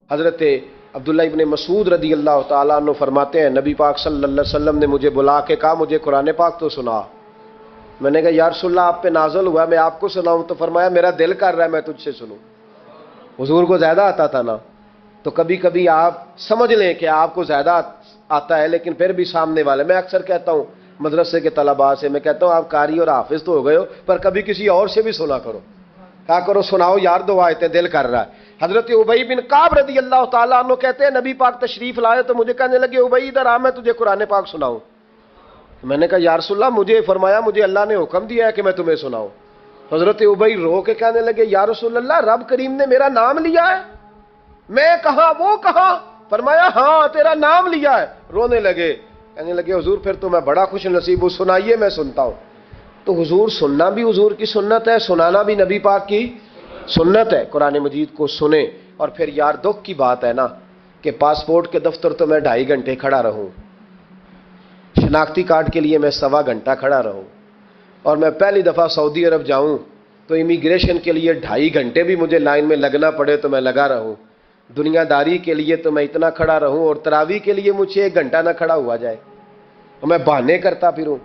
حضرت عبداللہ ابن مسعود رضی اللہ تعالیٰ عنہ فرماتے ہیں نبی پاک صلی اللہ علیہ وسلم نے مجھے بلا کے کہا مجھے قرآن پاک تو سنا. میں نے کہا یا رسول اللہ آپ پہ نازل ہوا میں آپ کو سناؤں؟ تو فرمایا میرا دل کر رہا ہے میں تجھ سے سنوں. حضور کو زیادہ آتا تھا نا, تو کبھی کبھی آپ سمجھ لیں کہ آپ کو زیادہ آتا ہے لیکن پھر بھی سامنے والے, میں اکثر کہتا ہوں مدرسے کے طلباء سے, میں کہتا ہوں آپ قاری اور حافظ تو ہو گئے ہو پر کبھی کسی اور سے بھی سنا کرو, کہا کرو سناؤ یار دو آیتیں دل کر رہا ہے. حضرت ابی بن کعب رضی اللہ تعالیٰ عنہ کہتے ہیں نبی پاک تشریف لائے تو مجھے کہنے لگے ابی ادھر آ میں تجھے قرآن پاک سناؤں. میں نے کہا یا رسول اللہ مجھے فرمایا مجھے اللہ نے حکم دیا ہے کہ میں تمہیں سناؤں. حضرت ابی رو کے کہنے لگے یا رسول اللہ رب کریم نے میرا نام لیا ہے؟ میں کہاں وہ کہاں؟ فرمایا ہاں تیرا نام لیا ہے. رونے لگے, کہنے لگے حضور پھر تو میں بڑا خوش نصیب ہوں, سنائیے میں سنتا ہوں. تو حضور سننا بھی حضور کی سنت ہے, سنانا بھی نبی پاک کی سنت ہے. قرآن مجید کو سنیں. اور پھر یار دکھ کی بات ہے نا کہ پاسپورٹ کے دفتر تو میں 2.5 گھنٹے کھڑا رہوں, شناختی کارڈ کے لیے میں 1.25 گھنٹہ کھڑا رہوں, اور میں پہلی دفعہ سعودی عرب جاؤں تو امیگریشن کے لیے 2.5 گھنٹے بھی مجھے لائن میں لگنا پڑے تو میں لگا رہوں. دنیا داری کے لیے تو میں اتنا کھڑا رہوں اور تراویح کے لیے مجھے 1 گھنٹہ نہ کھڑا ہوا جائے اور میں بہانے کرتا پھروں.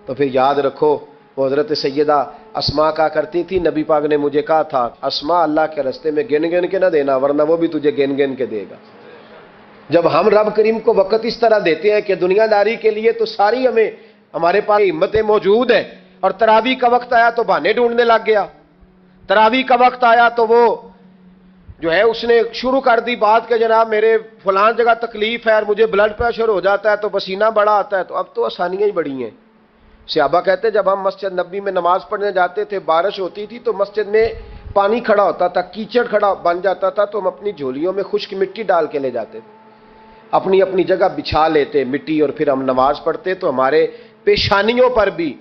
تو پھر یاد رکھو وہ حضرت سیدہ اسماء کا کرتی تھی, نبی پاک نے مجھے کہا تھا اسماء اللہ کے راستے میں گن گن کے نہ دینا ورنہ وہ بھی تجھے گن گن کے دے گا. جب ہم رب کریم کو وقت اس طرح دیتے ہیں کہ دنیا داری کے لیے تو ساری ہمارے پاس ہمتیں موجود ہیں, اور تراویح کا وقت آیا تو بہانے ڈھونڈنے لگ گیا. تراویح کا وقت آیا تو وہ جو ہے اس نے شروع کر دی بات کہ جناب میرے فلان جگہ تکلیف ہے اور مجھے بلڈ پریشر ہو جاتا ہے تو پسینہ بڑا آتا ہے. تو اب تو آسانیاں ہی بڑی ہیں. صحابہ کہتے جب ہم مسجد نبی میں نماز پڑھنے جاتے تھے بارش ہوتی تھی تو مسجد میں پانی کھڑا ہوتا تھا, کیچڑ کھڑا بن جاتا تھا, تو ہم اپنی جھولیوں میں خشک مٹی ڈال کے لے جاتے تھے, اپنی اپنی جگہ بچھا لیتے مٹی, اور پھر ہم نماز پڑھتے تو ہمارے پیشانیوں پر بھی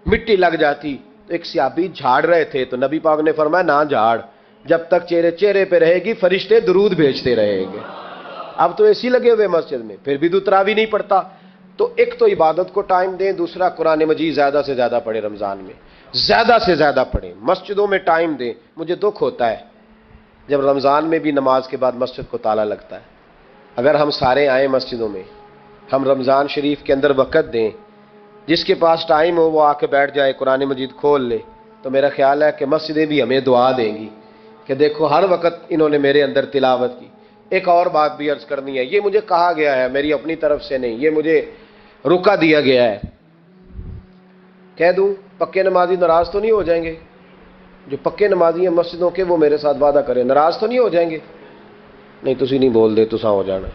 مٹی لگ جاتی. تو ایک صحابی جھاڑ رہے تھے تو نبی پاک نے فرمایا نہ جھاڑ, جب تک چہرے پہ رہے گی فرشتے درود بھیجتے رہیں گے. اب تو ایسی لگے ہوئے مسجد میں پھر بھی تو تراویح نہیں پڑھتا. تو ایک تو عبادت کو ٹائم دیں, دوسرا قرآن مجید زیادہ سے زیادہ پڑھیں, رمضان میں زیادہ سے زیادہ پڑھیں, مسجدوں میں ٹائم دیں. مجھے دکھ ہوتا ہے جب رمضان میں بھی نماز کے بعد مسجد کو تالا لگتا ہے. اگر ہم سارے آئیں مسجدوں میں, ہم رمضان شریف کے اندر وقت دیں, جس کے پاس ٹائم ہو وہ آ کے بیٹھ جائے قرآن مجید کھول لے, تو میرا خیال ہے کہ مسجدیں بھی ہمیں دعا دیں گی کہ دیکھو ہر وقت انہوں نے میرے اندر تلاوت کی. ایک اور بات بھی عرض کرنی ہے, یہ مجھے کہا گیا ہے میری اپنی طرف سے نہیں, یہ مجھے روکا دیا گیا ہے. کہہ دوں پکے نمازی ناراض تو نہیں ہو جائیں گے؟ جو پکے نمازی ہیں مسجدوں کے وہ میرے ساتھ وعدہ کریں ناراض تو نہیں ہو جائیں گے؟ نہیں تسی نہیں بول دے تساں ہو جانا.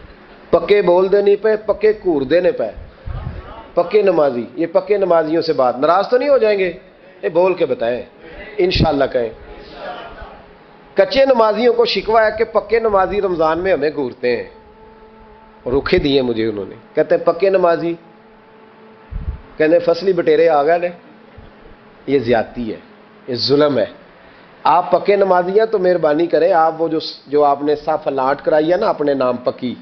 پکے بول دے نہیں پے, پکے گھور دے نے پے. پکے نمازی, یہ پکے نمازیوں سے بات, ناراض تو نہیں ہو جائیں گے؟ یہ بول کے بتائیں انشاءاللہ کہیں. کچے نمازیوں کو شکوہ ہے کہ پکے نمازی رمضان میں ہمیں گھورتے ہیں, روکے دیے مجھے انہوں نے. کہتے ہیں پکے نمازی, کہنے فصلی بٹیرے آ گئے نے. یہ زیادتی ہے, یہ ظلم ہے. آپ پکے نمازی ہیں تو مہربانی کریں آپ وہ جو آپ نے صاف لاٹ کرائی ہے نا اپنے نام پکی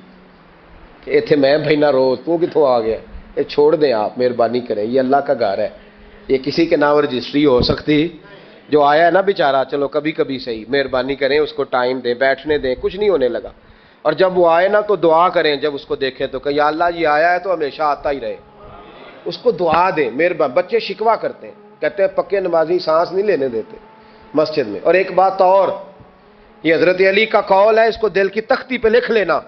کہ ایتھے میں بھینا روز تو کتوں آ گیا, یہ چھوڑ دیں آپ مہربانی کریں. یہ اللہ کا گھر ہے, یہ کسی کے نام رجسٹری ہو سکتی. جو آیا ہے نا بیچارہ چلو کبھی کبھی صحیح, مہربانی کریں اس کو ٹائم دیں, بیٹھنے دیں, کچھ نہیں ہونے لگا. اور جب وہ آئے نا تو دعا کریں, جب اس کو دیکھیں تو کہ یا اللہ یہ آیا ہے تو ہمیشہ آتا ہی رہے, اس کو دعا دیں مہربانی. بچے شکوہ کرتے ہیں, کہتے ہیں پکے نمازی سانس نہیں لینے دیتے مسجد میں. اور ایک بات اور, یہ حضرت علی کا قول ہے, اس کو دل کی تختی پہ لکھ لینا,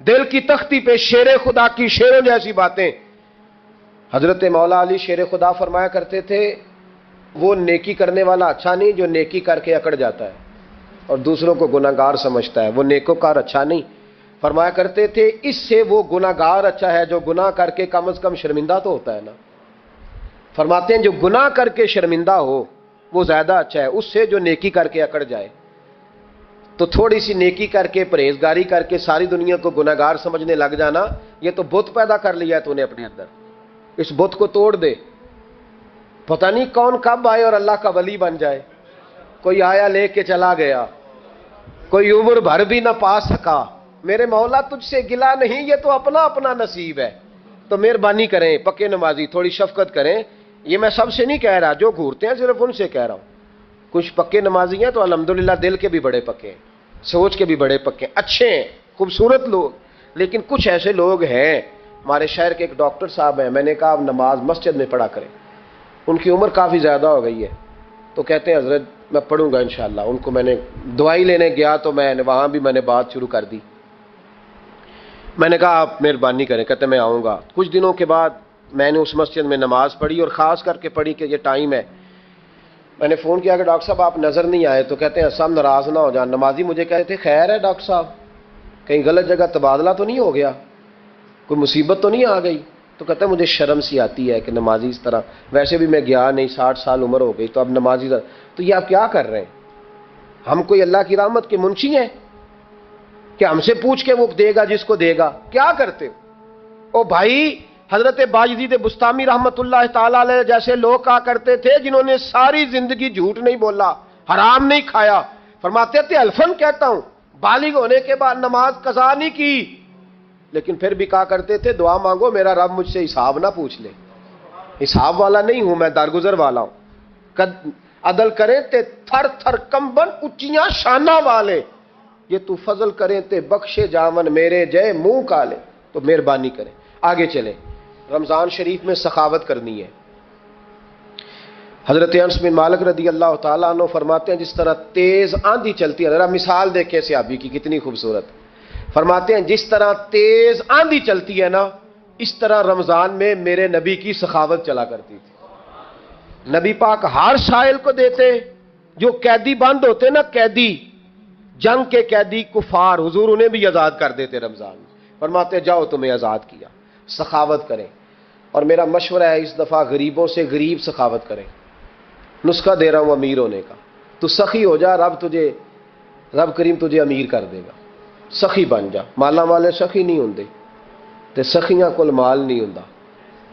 دل کی تختی پہ شیر خدا کی شیروں جیسی باتیں. حضرت مولا علی شیر خدا فرمایا کرتے تھے وہ نیکی کرنے والا اچھا نہیں جو نیکی کر کے اکڑ جاتا ہے اور دوسروں کو گناہگار سمجھتا ہے, وہ نیکوکار اچھا نہیں. فرمایا کرتے تھے اس سے وہ گناہگار اچھا ہے جو گناہ کر کے کم از کم شرمندہ تو ہوتا ہے نا. فرماتے ہیں جو گناہ کر کے شرمندہ ہو وہ زیادہ اچھا ہے اس سے جو نیکی کر کے اکڑ جائے. تو تھوڑی سی نیکی کر کے پرہیزگاری کر کے ساری دنیا کو گناہگار سمجھنے لگ جانا, یہ تو بت پیدا کر لیا ہے تو نے اپنے اندر. اس بت کو توڑ دے, پتہ نہیں کون کب آئے اور اللہ کا ولی بن جائے. کوئی آیا لے کے چلا گیا, کوئی عمر بھر بھی نہ پا سکا. میرے مولا تجھ سے گلا نہیں, یہ تو اپنا اپنا نصیب ہے. تو مہربانی کریں پکے نمازی تھوڑی شفقت کریں. یہ میں سب سے نہیں کہہ رہا, جو گھورتے ہیں صرف ان سے کہہ رہا ہوں. کچھ پکے نمازی ہیں تو الحمدللہ دل کے بھی بڑے پکے ہیں, سوچ کے بھی بڑے پکے ہیں، اچھے ہیں، خوبصورت لوگ، لیکن کچھ ایسے لوگ ہیں، ہمارے شہر کے ایک ڈاکٹر صاحب ہیں، میں نے کہا آپ نماز مسجد میں پڑھا کریں، ان کی عمر کافی زیادہ ہو گئی ہے، تو کہتے ہیں حضرت میں پڑھوں گا انشاءاللہ۔ ان کو میں نے دوائی لینے گیا تو وہاں بھی میں نے بات شروع کر دی، میں نے کہا آپ مہربانی کریں، کہتے میں آؤں گا۔ کچھ دنوں کے بعد میں نے اس مسجد میں نماز پڑھی، اور خاص کر کے پڑھی کہ یہ ٹائم ہے۔ میں نے فون کیا کہ ڈاکٹر صاحب آپ نظر نہیں آئے، تو کہتے ہیں سب ناراض نہ ہو جان، نمازی مجھے کہتے تھے خیر ہے ڈاکٹر صاحب، کہیں غلط جگہ تبادلہ تو نہیں ہو گیا، کوئی مصیبت تو نہیں آ گئی؟ تو کہتے ہیں مجھے شرم سی آتی ہے کہ نمازی اس طرح، ویسے بھی میں گیا نہیں، 60 سال عمر ہو گئی، تو اب نمازی تو یہ آپ کیا کر رہے ہیں؟ ہم کوئی اللہ کی رحمت کے منشی ہیں کہ ہم سے پوچھ کے وہ دے گا جس کو دے گا؟ کیا کرتے ہو؟ او بھائی، حضرت باجدید بستامی رحمت اللہ تعالی علیہ جیسے لوگ کہا کرتے تھے جنہوں نے ساری زندگی جھوٹ نہیں بولا، حرام نہیں کھایا، فرماتے تھے الفن کہتا ہوں، بالغ ہونے کے بعد نماز قضا نہیں کی، لیکن پھر بھی کہا کرتے تھے دعا مانگو میرا رب مجھ سے حساب نہ پوچھ لے، حساب والا نہیں ہوں میں، درگزر والا ہوں، عدل کریں تے تھر تھر کمبن اچیاں شانہ والے، یہ تو فضل کریں تے بخشے جاون میرے جے منہ کالے۔ تو مہربانی کریں، آگے چلیں، رمضان شریف میں سخاوت کرنی ہے۔ حضرت انس بن مالک رضی اللہ تعالیٰ عنہ فرماتے ہیں جس طرح تیز آندھی چلتی ہے، ذرا مثال دیکھیں صحابی کی کتنی خوبصورت، فرماتے ہیں جس طرح تیز آندھی چلتی ہے نا، اس طرح رمضان میں میرے نبی کی سخاوت چلا کرتی تھی۔ نبی پاک ہر سائل کو دیتے، جو قیدی بند ہوتے نا، قیدی جنگ کے قیدی کفار، حضور انہیں بھی آزاد کر دیتے رمضان میں، فرماتے جاؤ تمہیں آزاد کیا، سخاوت کریں۔ اور میرا مشورہ ہے اس دفعہ غریبوں سے غریب سخاوت کریں، نسخہ دے رہا ہوں امیر ہونے کا، تو سخی ہو جا، رب کریم تجھے امیر کر دے گا، سخی بن جا۔ مالا والے سخی نہیں ہوندے تے سخیاں کول مال نہیں ہوندا،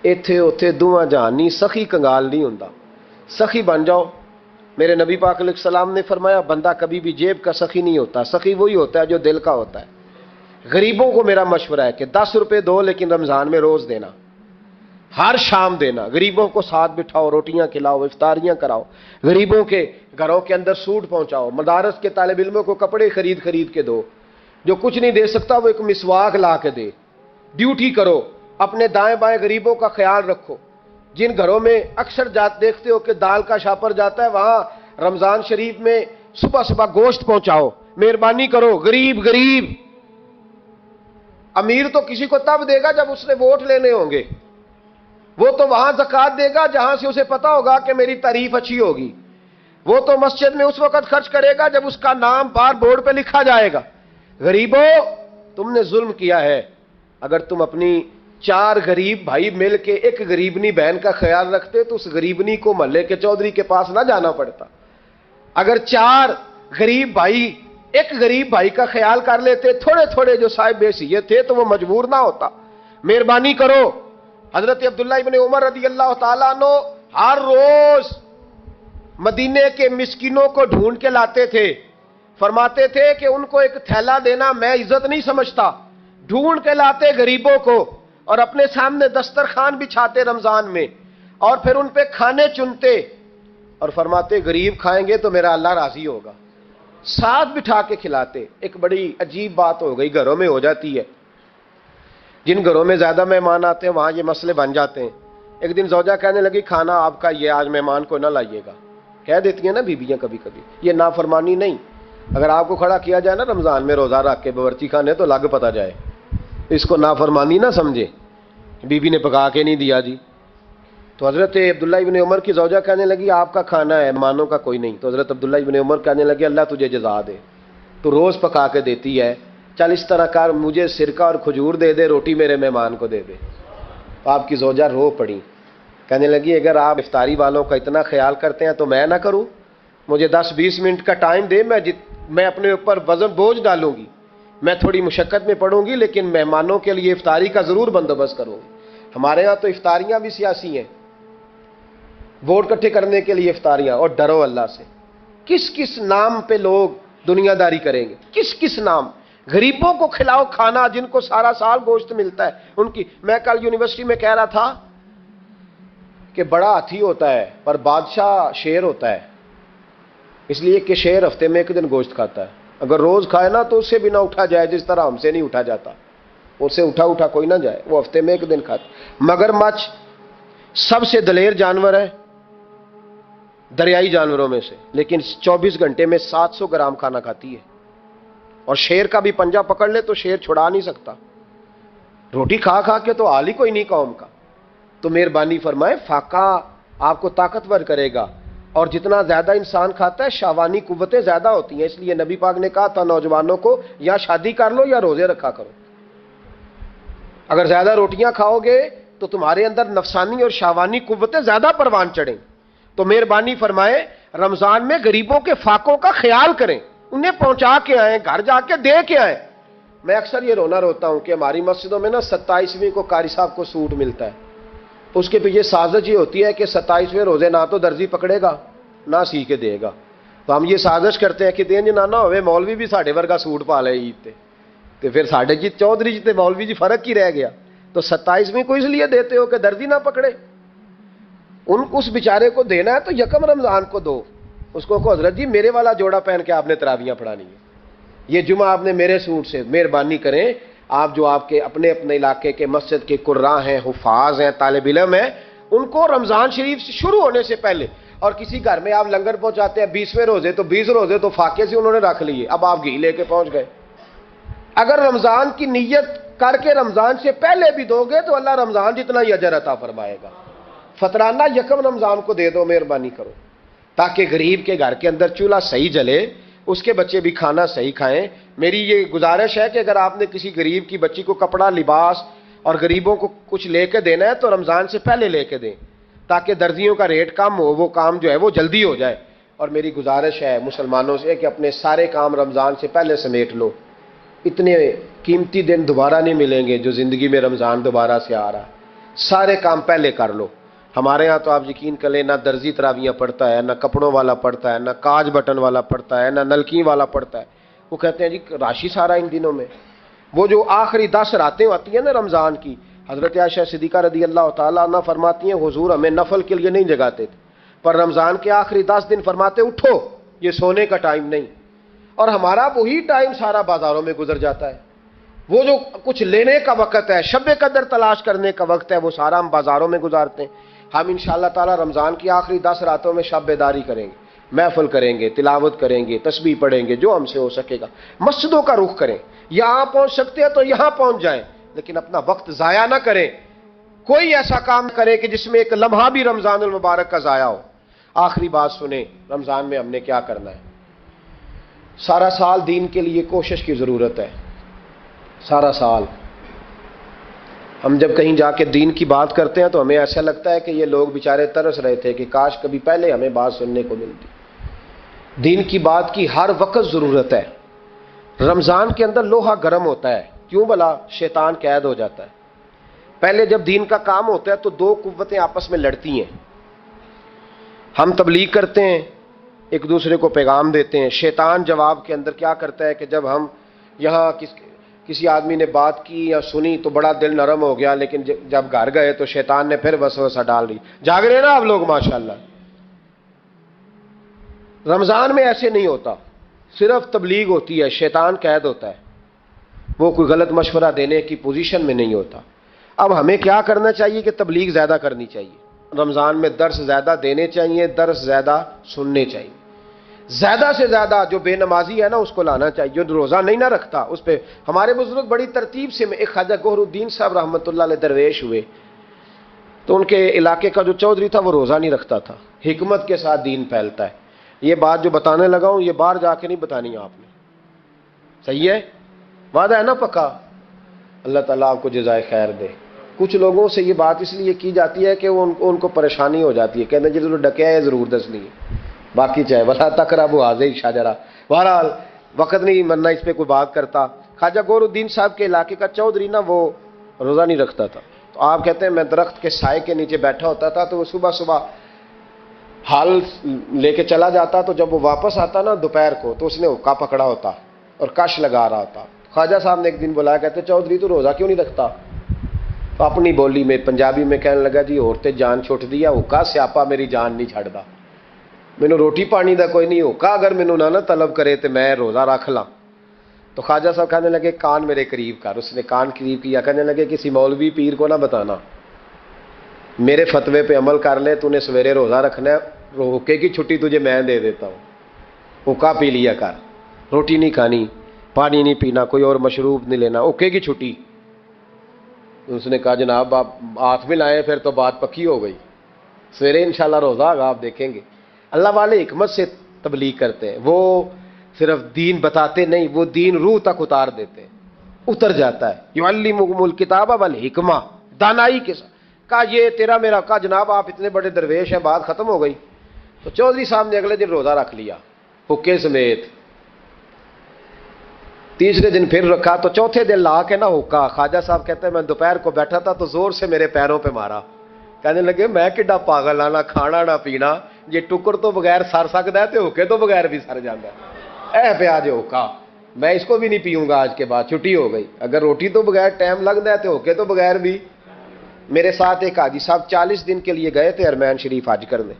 ایتھے اوتھے دوواں جہان نہیں، سخی کنگال نہیں ہوندا، سخی بن جاؤ۔ میرے نبی پاک علیہ السلام نے فرمایا بندہ کبھی بھی جیب کا سخی نہیں ہوتا، سخی وہی ہوتا ہے جو دل کا ہوتا ہے۔ غریبوں کو میرا مشورہ ہے کہ 10 روپے دو، لیکن رمضان میں روز دینا، ہر شام دینا، غریبوں کو ساتھ بٹھاؤ، روٹیاں کھلاؤ، افطاریاں کراؤ، غریبوں کے گھروں کے اندر سوٹ پہنچاؤ، مدارس کے طالب علموں کو کپڑے خرید کے دو، جو کچھ نہیں دے سکتا وہ ایک مسواک لا کے دے، ڈیوٹی کرو، اپنے دائیں بائیں غریبوں کا خیال رکھو۔ جن گھروں میں اکثر دیکھتے ہو کہ دال کا شاپر جاتا ہے، وہاں رمضان شریف میں صبح صبح گوشت پہنچاؤ، مہربانی کرو، غریب امیر تو کسی کو تب دے گا جب اس نے ووٹ لینے ہوں گے، وہ تو وہاں زکوٰۃ دے گا جہاں سے اسے پتا ہوگا کہ میری تعریف اچھی ہوگی، وہ تو مسجد میں اس وقت خرچ کرے گا جب اس کا نام بار بورڈ پہ لکھا جائے گا۔ غریبوں، تم نے ظلم کیا ہے، اگر تم اپنی 4 غریب بھائی مل کے ایک غریبنی بہن کا خیال رکھتے تو اس غریبنی کو محلے کے چودھری کے پاس نہ جانا پڑتا۔ اگر 4 غریب بھائی ایک غریب بھائی کا خیال کر لیتے، تھوڑے تھوڑے جو صاحب حیثیت تھے، تو وہ مجبور نہ ہوتا۔ مہربانی کرو۔ حضرت عبداللہ ابن عمر رضی اللہ تعالیٰ عنہ ہر روز مدینے کے مسکینوں کو ڈھونڈ کے لاتے تھے، فرماتے تھے کہ ان کو ایک تھیلا دینا میں عزت نہیں سمجھتا، ڈھونڈ کے لاتے غریبوں کو اور اپنے سامنے دسترخوان بچھاتے رمضان میں، اور پھر ان پہ کھانے چنتے اور فرماتے غریب کھائیں گے تو میرا اللہ راضی ہوگا، ساتھ بٹھا کے کھلاتے۔ ایک بڑی عجیب بات ہو گئی، گھروں میں ہو جاتی ہے، جن گھروں میں زیادہ مہمان آتے ہیں وہاں یہ مسئلے بن جاتے ہیں۔ ایک دن زوجہ کہنے لگی کھانا آپ کا یہ آج مہمان کو نہ لائیے گا، کہہ دیتی ہیں نا بیویاں کبھی کبھی، یہ نافرمانی نہیں، اگر آپ کو کھڑا کیا جائے نا رمضان میں روزہ رکھ کے باورچی خانے تو لگ پتا جائے، اس کو نافرمانی نہ سمجھے، بیوی نے پکا کے نہیں دیا جی۔ تو حضرت عبداللہ ابن عمر کی زوجہ کہنے لگی آپ کا کھانا ہے، مہمانوں کا کوئی نہیں۔ تو حضرت عبداللہ ابن عمر کہنے لگے اللہ تجھے جزا دے، تو روز پکا کے دیتی ہے، چل اس طرح کر، مجھے سرکہ اور کھجور دے دے، روٹی میرے مہمان کو دے دے۔ تو آپ کی زوجہ رو پڑی، کہنے لگی اگر آپ افطاری والوں کا اتنا خیال کرتے ہیں تو میں نہ کروں، مجھے 10-20 منٹ کا ٹائم دے، میں اپنے اوپر وزن بوجھ ڈالوں گی، میں تھوڑی مشقت میں پڑوں گی، لیکن مہمانوں کے لیے افطاری کا ضرور بندوبست کروں گی۔ ہمارے ہاں تو افطاریاں بھی سیاسی ہیں، ووٹ اکٹھے کرنے کے لیے افطاریاں، اور ڈرو اللہ سے، کس کس نام پہ لوگ دنیا داری کریں گے، کس کس نام؟ غریبوں کو کھلاؤ کھانا جن کو سارا سال گوشت ملتا ہے ان کی۔ میں کل یونیورسٹی میں کہہ رہا تھا کہ بڑا ہاتھی ہوتا ہے پر بادشاہ شیر ہوتا ہے، اس لیے کہ شیر ہفتے میں 1 دن گوشت کھاتا ہے، اگر روز کھائے نا تو اس سے بھی نہ اٹھا جائے جس طرح ہم سے نہیں اٹھا جاتا، اس سے اٹھا کوئی نہ جائے، وہ ہفتے میں ایک دن کھاتے۔ مگر مچھ سب سے دلیر جانور ہے دریائی جانوروں میں سے، لیکن 24 گھنٹے میں 700 گرام کھانا کھاتی ہے، اور شیر کا بھی پنجہ پکڑ لے تو شیر چھڑا نہیں سکتا، روٹی کھا کھا کے تو حال ہی کوئی نہیں قوم کا۔ تو مہربانی فرمائے فاقہ آپ کو طاقتور کرے گا، اور جتنا زیادہ انسان کھاتا ہے شہوانی قوتیں زیادہ ہوتی ہیں، اس لیے نبی پاک نے کہا تھا نوجوانوں کو یا شادی کر لو یا روزے رکھا کرو۔ اگر زیادہ روٹیاں کھاؤ گے تو تمہارے اندر نفسانی اور شہوانی قوتیں زیادہ پروان چڑھیں۔ تو مہربانی فرمائے رمضان میں غریبوں کے فاقوں کا خیال کریں، انہیں پہنچا کے آئیں، گھر جا کے دے کے آئیں۔ میں اکثر یہ رونا روتا ہوں کہ ہماری مسجدوں میں نا 27ویں کو قاری صاحب کو سوٹ ملتا ہے، اس کے پیچھے سازش یہ ہوتی ہے کہ 27ویں روزے نہ تو درزی پکڑے گا نہ سی کے دے گا، تو ہم یہ سازش کرتے ہیں کہ دین جی نہ ہوئے مولوی بھی ساڑھے ورگا سوٹ پا لے عید تے، تو پھر ساڑھے جی چودھری جی تے مولوی جی فرق ہی رہ گیا۔ تو 27ویں کو اس لیے دیتے ہو کہ درزی نہ پکڑے، اس بیچارے کو دینا ہے تو یکم رمضان کو دو، اس کو کہ حضرت جی میرے والا جوڑا پہن کے آپ نے تراویحاں پڑھانی ہے، یہ جمعہ آپ نے میرے سوٹ سے۔ مہربانی کریں آپ جو آپ کے اپنے اپنے علاقے کے مسجد کے قراء ہیں، حفاظ ہیں، طالب علم ہیں، ان کو رمضان شریف شروع ہونے سے پہلے، اور کسی گھر میں آپ لنگر پہنچاتے ہیں 20ویں روزے تو 20 روزے تو فاقے سے انہوں نے رکھ لیے، اب آپ گھی لے کے پہنچ گئے۔ اگر رمضان کی نیت کر کے رمضان سے پہلے بھی دو گے تو اللہ رمضان جتنا ہی اجر عطا فرمائے گا۔ فطرانہ یکم رمضان کو دے دو، مہربانی کرو، تاکہ غریب کے گھر کے اندر چولہا صحیح جلے، اس کے بچے بھی کھانا صحیح کھائیں۔ میری یہ گزارش ہے کہ اگر آپ نے کسی غریب کی بچی کو کپڑا، لباس اور غریبوں کو کچھ لے کے دینا ہے تو رمضان سے پہلے لے کے دیں، تاکہ درزیوں کا ریٹ کم ہو، وہ کام جو ہے وہ جلدی ہو جائے۔ اور میری گزارش ہے مسلمانوں سے کہ اپنے سارے کام رمضان سے پہلے سمیٹ لو، اتنے قیمتی دن دوبارہ نہیں ملیں گے جو زندگی میں رمضان دوبارہ سے آ رہا ہے، سارے کام پہلے کر لو۔ ہمارے ہاں تو آپ یقین کر لیں نہ درزی تراویحاں پڑھتا ہے، نہ کپڑوں والا پڑھتا ہے، نہ کاج بٹن والا پڑھتا ہے، نہ نلکی والا پڑھتا ہے۔ وہ کہتے ہیں جی راشی سارا ان دنوں میں، وہ جو آخری 10 راتیں ہوتی ہیں نا رمضان کی، حضرت عائشہ صدیقہ رضی اللہ تعالیٰ عنہ فرماتی ہیں حضور ہمیں نفل کے لیے نہیں جگاتے تھے، پر رمضان کے آخری 10 دن فرماتے اٹھو، یہ سونے کا ٹائم نہیں، اور ہمارا وہی ٹائم سارا بازاروں میں گزر جاتا ہے، وہ جو کچھ لینے کا وقت ہے، شب قدر تلاش کرنے کا وقت ہے، وہ سارا ہم بازاروں میں گزارتے ہیں۔ ہم انشاءاللہ تعالی رمضان کی آخری 10 راتوں میں شب بیداری کریں گے، محفل کریں گے، تلاوت کریں گے، تسبیح پڑھیں گے، جو ہم سے ہو سکے گا، مسجدوں کا رخ کریں، یہاں پہنچ سکتے ہیں تو یہاں پہنچ جائیں، لیکن اپنا وقت ضائع نہ کریں، کوئی ایسا کام کریں کہ جس میں ایک لمحہ بھی رمضان المبارک کا ضائع ہو۔ آخری بات سنیں، رمضان میں ہم نے کیا کرنا ہے؟ سارا سال دین کے لیے کوشش کی ضرورت ہے، سارا سال ہم جب کہیں جا کے دین کی بات کرتے ہیں تو ہمیں ایسا لگتا ہے کہ یہ لوگ بیچارے ترس رہے تھے کہ کاش کبھی پہلے ہمیں بات سننے کو ملتی۔ دین کی بات کی ہر وقت ضرورت ہے۔ رمضان کے اندر لوہا گرم ہوتا ہے، کیوں بھلا؟ شیطان قید ہو جاتا ہے۔ پہلے جب دین کا کام ہوتا ہے تو دو قوتیں آپس میں لڑتی ہیں، ہم تبلیغ کرتے ہیں، ایک دوسرے کو پیغام دیتے ہیں، شیطان جواب کے اندر کیا کرتا ہے کہ جب ہم یہاں کسی آدمی نے بات کی یا سنی تو بڑا دل نرم ہو گیا، لیکن جب گھر گئے تو شیطان نے پھر وسوسہ ڈال دی۔ جاگ رہے نا آپ لوگ ماشاءاللہ۔ رمضان میں ایسے نہیں ہوتا، صرف تبلیغ ہوتی ہے، شیطان قید ہوتا ہے، وہ کوئی غلط مشورہ دینے کی پوزیشن میں نہیں ہوتا۔ اب ہمیں کیا کرنا چاہیے کہ تبلیغ زیادہ کرنی چاہیے، رمضان میں درس زیادہ دینے چاہیے، درس زیادہ سننے چاہیے، زیادہ سے زیادہ جو بے نمازی ہے نا اس کو لانا چاہیے، جو روزہ نہیں نہ رکھتا اس پہ۔ ہمارے بزرگ بڑی ترتیب سے، ایک خواجہ گوہر الدین صاحب رحمۃ اللہ علیہ درویش ہوئے، تو ان کے علاقے کا جو چودھری تھا وہ روزہ نہیں رکھتا تھا، حکمت کے ساتھ دین پھیلتا ہے۔ یہ بات جو بتانے لگا ہوں یہ باہر جا کے نہیں بتانی آپ نے، صحیح ہے؟ وعدہ ہے نا پکا؟ اللہ تعالیٰ آپ کو جزائے خیر دے۔ کچھ لوگوں سے یہ بات اس لیے کی جاتی ہے کہ ان کو پریشانی ہو جاتی ہے، کہتے ہیں جی ڈکیا ہے ضرور دسنی ہے، باقی چاہے ولا تقربوا هذه الشجرہ۔ بہرحال وقت نہیں مرنا اس پہ کوئی بات کرتا۔ خواجہ گوہر الدین صاحب کے علاقے کا چودھری نا وہ روزہ نہیں رکھتا تھا، تو آپ کہتے ہیں میں درخت کے سائے کے نیچے بیٹھا ہوتا تھا تو وہ صبح صبح حال لے کے چلا جاتا، تو جب وہ واپس آتا نا دوپہر کو تو اس نے حکا پکڑا ہوتا اور کش لگا رہا ہوتا۔ خواجہ صاحب نے ایک دن بلایا، کہتے چودھری تو روزہ کیوں نہیں رکھتا؟ تو اپنی بولی میں پنجابی میں کہنے لگا جی عورتیں جان چھوٹ دیا، حکا سیاپا میری جان نہیں چھڑدا۔ مینوں روٹی پانی دا کوئی نہیں ہوکا، اگر مینوں نہ طلب کرے تو میں روزہ رکھ لاں۔ تو خواجہ صاحب کہنے لگے کان میرے قریب کر، اس نے کان قریب کیا، کہنے لگے کسی مولوی پیر کو نہ بتانا، میرے فتوے پہ عمل کر لے، تو نے سویرے روزہ رکھنا ہے، ہوکے کی چھٹی تجھے میں دے دیتا ہوں، ہوکا پی لیا کر، روٹی نہیں کھانی، پانی نہیں پینا، کوئی اور مشروب نہیں لینا، اوکے کی چھٹی۔ اس نے کہا جناب آپ ہاتھ میں لائیں، پھر تو بات پکی ہو گئی، سویرے انشاءاللہ روزہ آگا، آپ دیکھیں گے۔ اللہ والے حکمت سے تبلیغ کرتے ہیں، وہ صرف دین بتاتے نہیں، وہ دین روح تک اتار دیتے ہیں، اتر جاتا ہے۔ یعلمکم الکتاب والحکمہ، دانائی کے ساتھ کہا یہ تیرا میرا، کہا جناب آپ اتنے بڑے درویش ہیں، بات ختم ہو گئی۔ تو چودھری صاحب نے اگلے دن روزہ رکھ لیا حکے سمیت، تیسرے دن پھر رکھا، تو چوتھے دن لا کے نہ حکا، خواجہ صاحب کہتے ہیں میں دوپہر کو بیٹھا تھا تو زور سے میرے پیروں پہ مارا، کہنے لگے میں کڈا پاگل ہاں، نہ کھانا نہ پینا، یہ ٹکر تو بغیر سر سکتا ہے تو حکے تو بغیر بھی سر جاتا ہے، اے پہ آج حکا، میں اس کو بھی نہیں پیوں گا آج کے بعد، چھٹی ہو گئی، اگر روٹی تو بغیر ٹائم لگتا ہے تو حکے تو بغیر بھی۔ میرے ساتھ ایک حاجی صاحب 40 دن کے لیے گئے تھے حرمین شریف حج کرنے،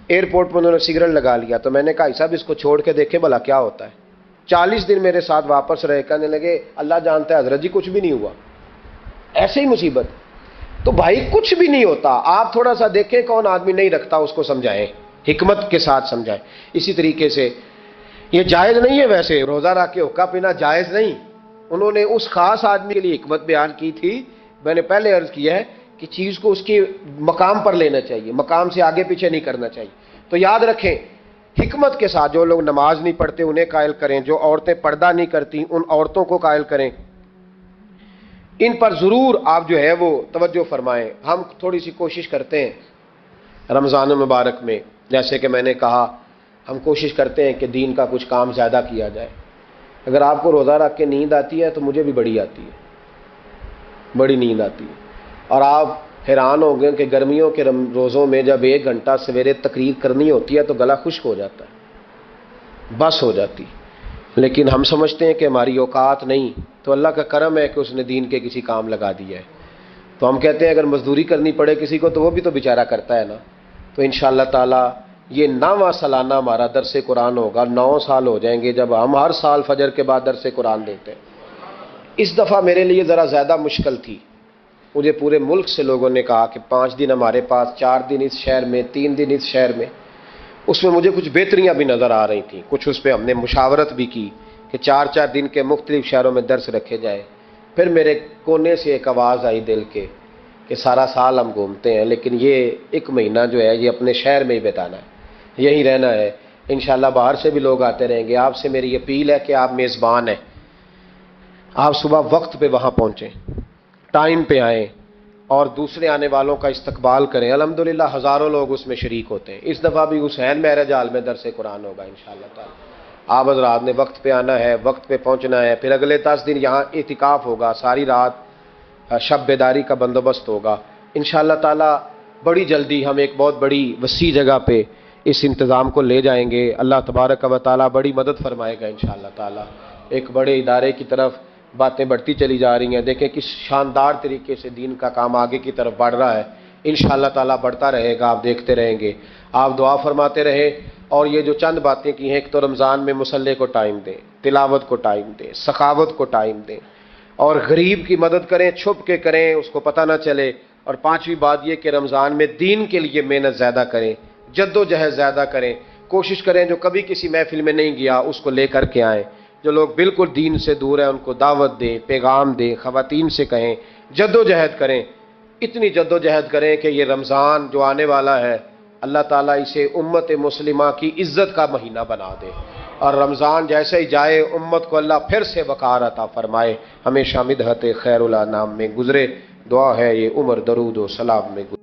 ایئرپورٹ پہ انہوں نے سگریٹ لگا لیا، تو میں نے کہا صاحب اس کو چھوڑ کے دیکھیں بھلا کیا ہوتا ہے۔ 40 دن میرے ساتھ واپس رہے، کہنے لگے اللہ جانتا ہے حضرت جی کچھ بھی نہیں ہوا، ایسے ہی مصیبت۔ تو بھائی کچھ بھی نہیں ہوتا، آپ تھوڑا سا دیکھیں کون آدمی نہیں رکھتا اس کو سمجھائیں، حکمت کے ساتھ سمجھائیں۔ اسی طریقے سے یہ جائز نہیں ہے، ویسے روزہ رکھ کے حکا پینا جائز نہیں، انہوں نے اس خاص آدمی کے لیے حکمت بیان کی تھی۔ میں نے پہلے عرض کیا ہے کہ چیز کو اس کے مقام پر لینا چاہیے، مقام سے آگے پیچھے نہیں کرنا چاہیے۔ تو یاد رکھیں حکمت کے ساتھ، جو لوگ نماز نہیں پڑھتے انہیں قائل کریں، جو عورتیں پردہ نہیں کرتی ان عورتوں کو قائل کریں، ان پر ضرور آپ جو ہے وہ توجہ فرمائیں۔ ہم تھوڑی سی کوشش کرتے ہیں رمضان المبارک میں، جیسے کہ میں نے کہا ہم کوشش کرتے ہیں کہ دین کا کچھ کام زیادہ کیا جائے۔ اگر آپ کو روزہ رکھ کے نیند آتی ہے تو مجھے بھی بڑی آتی ہے، بڑی نیند آتی ہے، اور آپ حیران ہو گئے کہ گرمیوں کے روزوں میں جب 1 گھنٹہ سویرے تقریر کرنی ہوتی ہے تو گلا خشک ہو جاتا ہے، بس ہو جاتی، لیکن ہم سمجھتے ہیں کہ ہماری اوقات نہیں، تو اللہ کا کرم ہے کہ اس نے دین کے کسی کام لگا دیا ہے، تو ہم کہتے ہیں اگر مزدوری کرنی پڑے کسی کو تو وہ بھی تو بیچارہ کرتا ہے نا۔ تو انشاءاللہ تعالی یہ 9واں سالانہ ہمارا درس قرآن ہوگا، 9 سال ہو جائیں گے جب ہم ہر سال فجر کے بعد درس قرآن دیتے ہیں۔ اس دفعہ میرے لیے ذرا زیادہ مشکل تھی، مجھے پورے ملک سے لوگوں نے کہا کہ 5 دن ہمارے پاس، 4 دن اس شہر میں، 3 دن اس شہر میں، اس میں مجھے کچھ بہتریاں بھی نظر آ رہی تھیں، کچھ اس پہ ہم نے مشاورت بھی کی کہ 4 دن کے مختلف شہروں میں درس رکھے جائے۔ پھر میرے کونے سے ایک آواز آئی دل کے کہ سارا سال ہم گھومتے ہیں لیکن یہ 1 مہینہ جو ہے یہ اپنے شہر میں ہی بتانا ہے، یہی رہنا ہے، انشاءاللہ باہر سے بھی لوگ آتے رہیں گے۔ آپ سے میری اپیل ہے کہ آپ میزبان ہیں، آپ صبح وقت پہ وہاں پہنچیں، ٹائم پہ آئیں اور دوسرے آنے والوں کا استقبال کریں۔ الحمدللہ ہزاروں لوگ اس میں شریک ہوتے ہیں۔ اس دفعہ بھی حسین میرج ہال میں درس قرآن ہوگا انشاءاللہ تعالی۔ آپ حضرات نے وقت پہ آنا ہے، وقت پہ پہنچنا ہے۔ پھر اگلے 10 دن یہاں اعتکاف ہوگا، ساری رات شب بیداری کا بندوبست ہوگا انشاءاللہ تعالی۔ بڑی جلدی ہم ایک بہت بڑی وسیع جگہ پہ اس انتظام کو لے جائیں گے، اللہ تبارک و تعالی بڑی مدد فرمائے گا انشاءاللہ تعالی۔ ایک بڑے ادارے کی طرف باتیں بڑھتی چلی جا رہی ہیں، دیکھیں کس شاندار طریقے سے دین کا کام آگے کی طرف بڑھ رہا ہے، انشاءاللہ تعالی بڑھتا رہے گا، آپ دیکھتے رہیں گے۔ آپ دعا فرماتے رہیں، اور یہ جو چند باتیں کی ہیں، ایک تو رمضان میں مصلی کو ٹائم دیں، تلاوت کو ٹائم دیں، سخاوت کو ٹائم دیں، اور غریب کی مدد کریں، چھپ کے کریں، اس کو پتہ نہ چلے۔ اور 5ویں بات یہ کہ رمضان میں دین کے لیے محنت زیادہ کریں، جد و جہد زیادہ کریں، کوشش کریں جو کبھی کسی محفل میں نہیں گیا اس کو لے کر کے آئیں، جو لوگ بالکل دین سے دور ہیں ان کو دعوت دیں، پیغام دیں، خواتین سے کہیں، جد و جہد کریں، اتنی جد و جہد کریں کہ یہ رمضان جو آنے والا ہے اللہ تعالیٰ اسے امت مسلمہ کی عزت کا مہینہ بنا دے، اور رمضان جیسے ہی جائے امت کو اللہ پھر سے وقار عطا فرمائے، ہمیشہ مدحت خیر الانام میں گزرے۔ دعا ہے یہ عمر درود و سلام میں گزرے۔